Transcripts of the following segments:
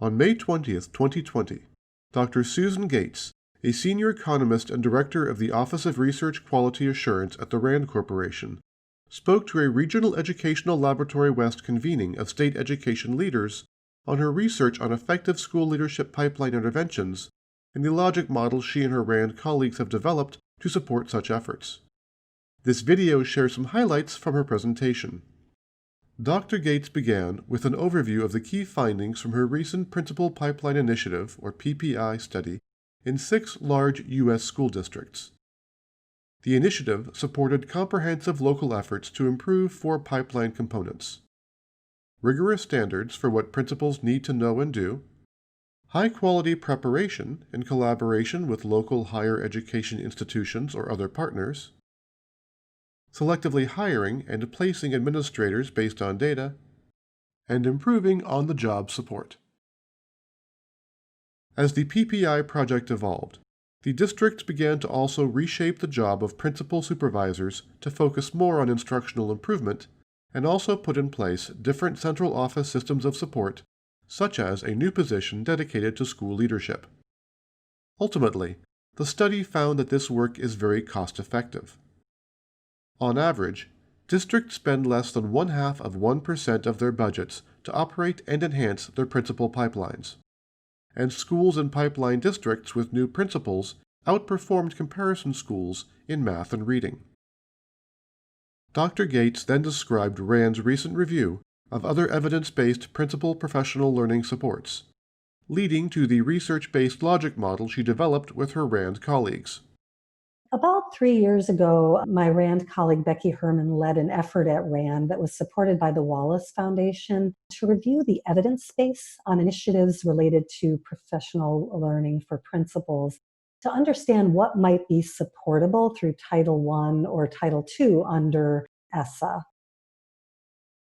On May 20th, 2020, Dr. Susan Gates, a senior economist and director of the Office of Research Quality Assurance at the RAND Corporation, spoke to a Regional Educational Laboratory West convening of state education leaders on her research on effective school leadership pipeline interventions and the logic model she and her RAND colleagues have developed to support such efforts. This video shares some highlights from her presentation. Dr. Gates began with an overview of the key findings from her recent Principal Pipeline Initiative, or PPI, study in 6 large U.S. school districts. The initiative supported comprehensive local efforts to improve 4 pipeline components: rigorous standards for what principals need to know and do, high-quality preparation in collaboration with local higher education institutions or other partners, selectively hiring and placing administrators based on data, and improving on-the-job support. As the PPI project evolved, the districts began to also reshape the job of principal supervisors to focus more on instructional improvement and also put in place different central office systems of support, such as a new position dedicated to school leadership. Ultimately, the study found that this work is very cost-effective. On average, districts spend less than 0.5% of their budgets to operate and enhance their principal pipelines, and schools in pipeline districts with new principals outperformed comparison schools in math and reading. Dr. Gates then described RAND's recent review of other evidence-based principal professional learning supports, leading to the research-based logic model she developed with her RAND colleagues. About 3 years ago, my RAND colleague Becky Herman led an effort at RAND that was supported by the Wallace Foundation to review the evidence base on initiatives related to professional learning for principals to understand what might be supportable through Title I or Title II under ESSA.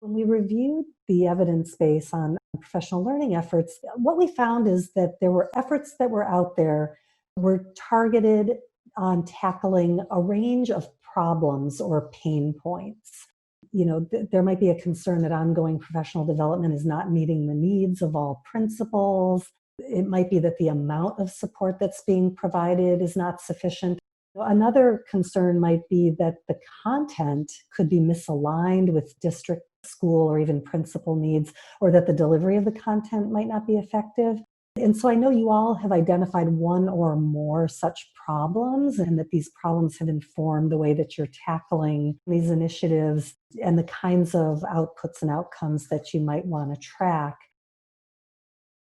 When we reviewed the evidence base on professional learning efforts, what we found is that there were efforts that were out there were targeted on tackling a range of problems or pain points. There might be a concern that ongoing professional development is not meeting the needs of all principals. It might be that the amount of support that's being provided is not sufficient. Another concern might be that the content could be misaligned with district, school, or even principal needs, or that the delivery of the content might not be effective. And so I know you all have identified one or more such problems, and that these problems have informed the way that you're tackling these initiatives and the kinds of outputs and outcomes that you might want to track.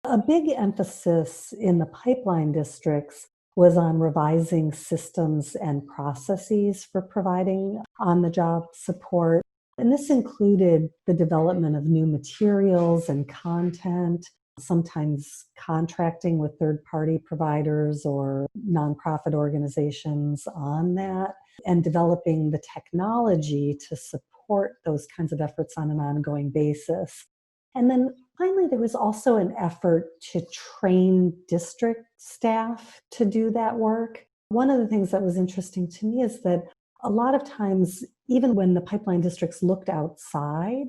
A big emphasis in the pipeline districts was on revising systems and processes for providing on-the-job support. And this included the development of new materials and content, sometimes contracting with third-party providers or nonprofit organizations on that, and developing the technology to support those kinds of efforts on an ongoing basis. And then finally, there was also an effort to train district staff to do that work. One of the things that was interesting to me is that a lot of times, even when the pipeline districts looked outside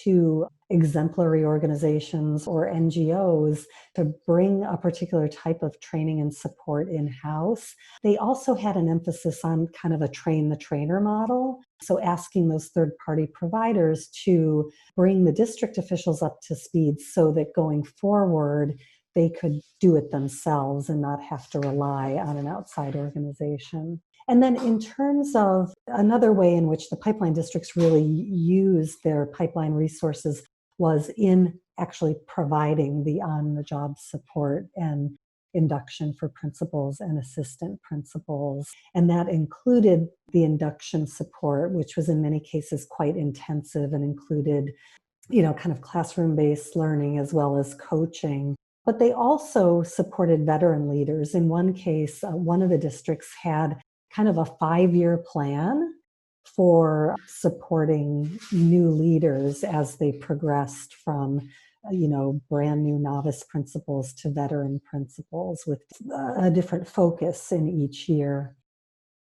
to exemplary organizations or NGOs to bring a particular type of training and support in-house, they also had an emphasis on kind of a train-the-trainer model. So asking those third-party providers to bring the district officials up to speed so that going forward, they could do it themselves and not have to rely on an outside organization. And then in terms of another way in which the pipeline districts really use their pipeline resources was in actually providing the on-the-job support and induction for principals and assistant principals. And that included the induction support, which was in many cases quite intensive and included, kind of classroom-based learning as well as coaching. But they also supported veteran leaders. In one case, one of the districts had kind of a 5-year plan for supporting new leaders as they progressed from, brand new novice principals to veteran principals with a different focus in each year.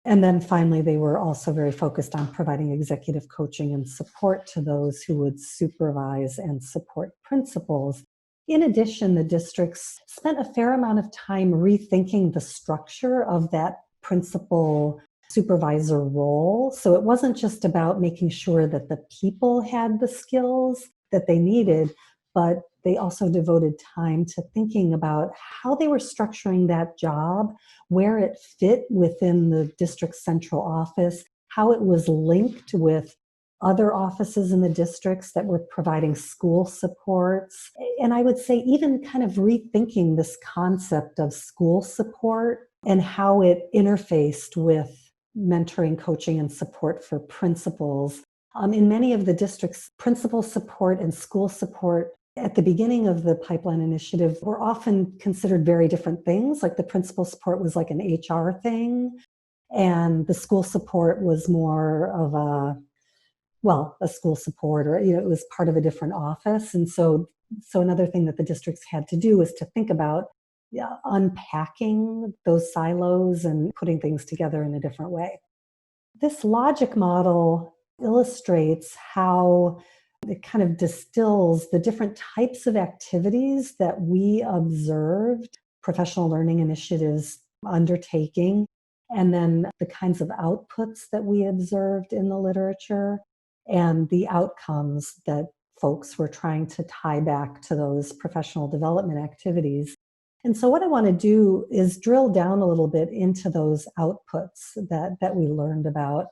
And then finally, they were also very focused on providing executive coaching and support to those who would supervise and support principals In addition, the districts spent a fair amount of time rethinking the structure of that principal supervisor role. So it wasn't just about making sure that the people had the skills that they needed, but they also devoted time to thinking about how they were structuring that job, where it fit within the district's central office, how it was linked with other offices in the districts that were providing school supports. And I would say even kind of rethinking this concept of school support and how it interfaced with mentoring, coaching, and support for principals. In many of the districts, principal support and school support at the beginning of the pipeline initiative were often considered very different things. Like the principal support was like an HR thing, and the school support was more of a school support, or it was part of a different office. And so another thing that the districts had to do was to think about unpacking those silos and putting things together in a different way. This logic model illustrates how it kind of distills the different types of activities that we observed professional learning initiatives undertaking, and then the kinds of outputs that we observed in the literature and the outcomes that folks were trying to tie back to those professional development activities. And so what I want to do is drill down a little bit into those outputs that we learned about.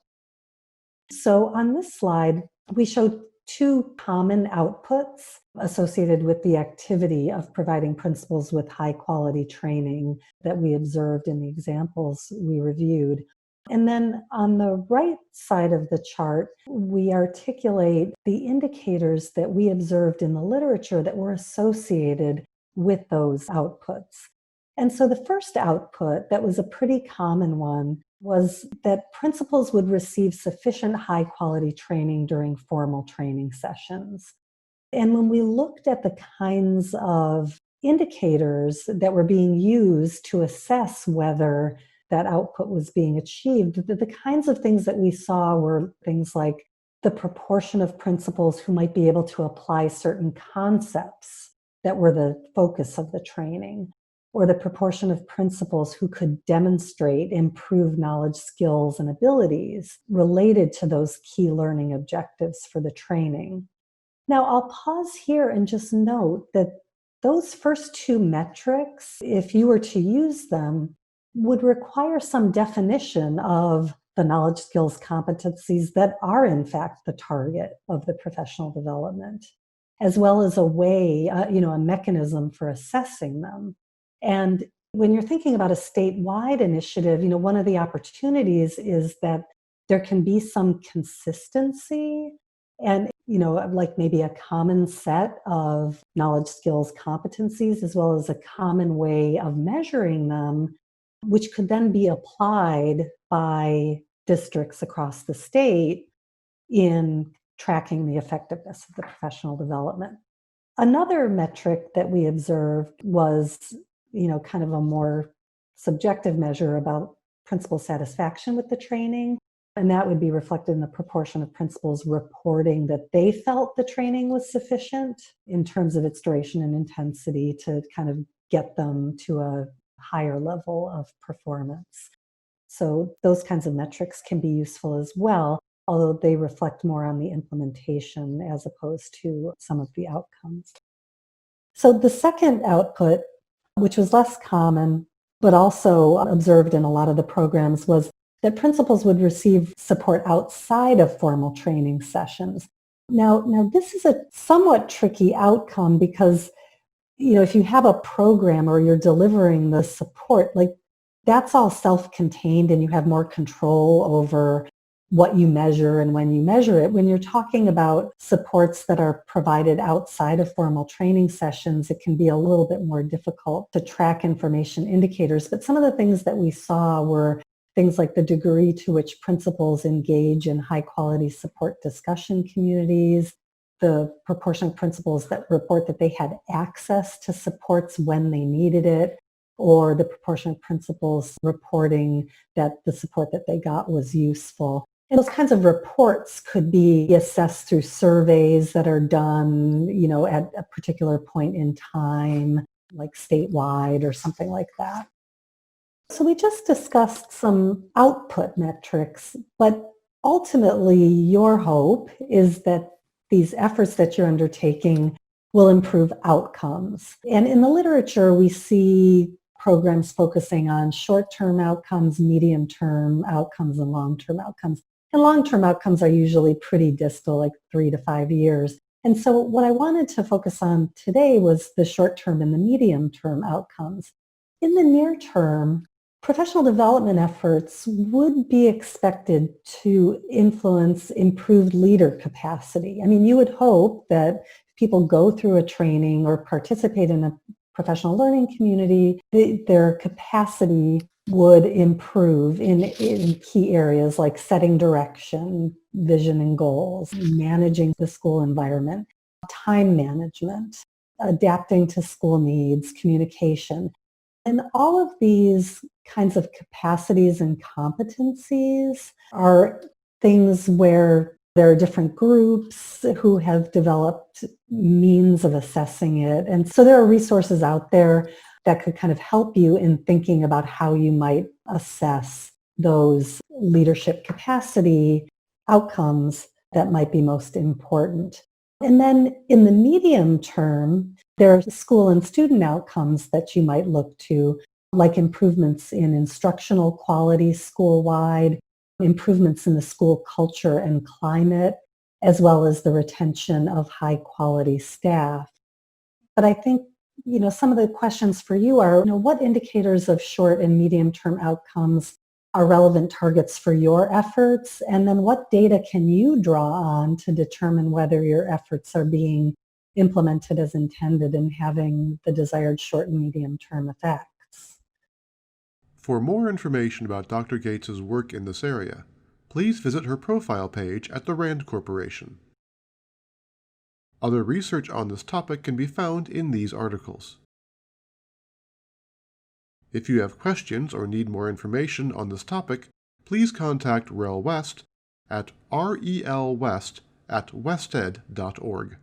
So on this slide, we show two common outputs associated with the activity of providing principals with high quality training that we observed in the examples we reviewed. And then on the right side of the chart, we articulate the indicators that we observed in the literature that were associated with those outputs. And so the first output, that was a pretty common one, was that principals would receive sufficient high quality training during formal training sessions. And when we looked at the kinds of indicators that were being used to assess whether that output was being achieved, the kinds of things that we saw were things like the proportion of principals who might be able to apply certain concepts that were the focus of the training, or the proportion of principals who could demonstrate improved knowledge, skills, and abilities related to those key learning objectives for the training. Now, I'll pause here and just note that those first two metrics, if you were to use them, would require some definition of the knowledge, skills, competencies that are in fact the target of the professional development, as well as a way, a mechanism for assessing them. And when you're thinking about a statewide initiative, one of the opportunities is that there can be some consistency and, like maybe a common set of knowledge, skills, competencies, as well as a common way of measuring them, which could then be applied by districts across the state in tracking the effectiveness of the professional development. Another metric that we observed was, kind of a more subjective measure about principal satisfaction with the training. And that would be reflected in the proportion of principals reporting that they felt the training was sufficient in terms of its duration and intensity to kind of get them to a higher level of performance. So those kinds of metrics can be useful as well, although they reflect more on the implementation as opposed to some of the outcomes. So the second output, which was less common, but also observed in a lot of the programs, was that principals would receive support outside of formal training sessions. Now this is a somewhat tricky outcome because, if you have a program or you're delivering the support, like that's all self-contained and you have more control over what you measure and when you measure it. When you're talking about supports that are provided outside of formal training sessions, it can be a little bit more difficult to track information indicators. But some of the things that we saw were things like the degree to which principals engage in high quality support discussion communities, the proportion of principals that report that they had access to supports when they needed it, or the proportion of principals reporting that the support that they got was useful. And those kinds of reports could be assessed through surveys that are done, at a particular point in time, like statewide or something like that. So we just discussed some output metrics, but ultimately your hope is that these efforts that you're undertaking will improve outcomes. And in the literature, we see programs focusing on short-term outcomes, medium-term outcomes, and long-term outcomes. And long-term outcomes are usually pretty distal, like 3 to 5 years. And so what I wanted to focus on today was the short-term and the medium-term outcomes. In the near term, professional development efforts would be expected to influence improved leader capacity. I mean, you would hope that people go through a training or participate in a professional learning community, their capacity would improve in key areas like setting direction, vision and goals, managing the school environment, time management, adapting to school needs, communication. And all of these kinds of capacities and competencies are things where there are different groups who have developed means of assessing it. And so there are resources out there that could kind of help you in thinking about how you might assess those leadership capacity outcomes that might be most important. And then in the medium term, there are school and student outcomes that you might look to, like improvements in instructional quality school-wide, improvements in the school culture and climate, as well as the retention of high-quality staff. But I think, some of the questions for you are, what indicators of short and medium-term outcomes are relevant targets for your efforts? And then what data can you draw on to determine whether your efforts are being implemented as intended and having the desired short and medium-term effects? For more information about Dr. Gates's work in this area, please visit her profile page at the RAND Corporation. Other research on this topic can be found in these articles. If you have questions or need more information on this topic, please contact REL West at relwest@wested.org.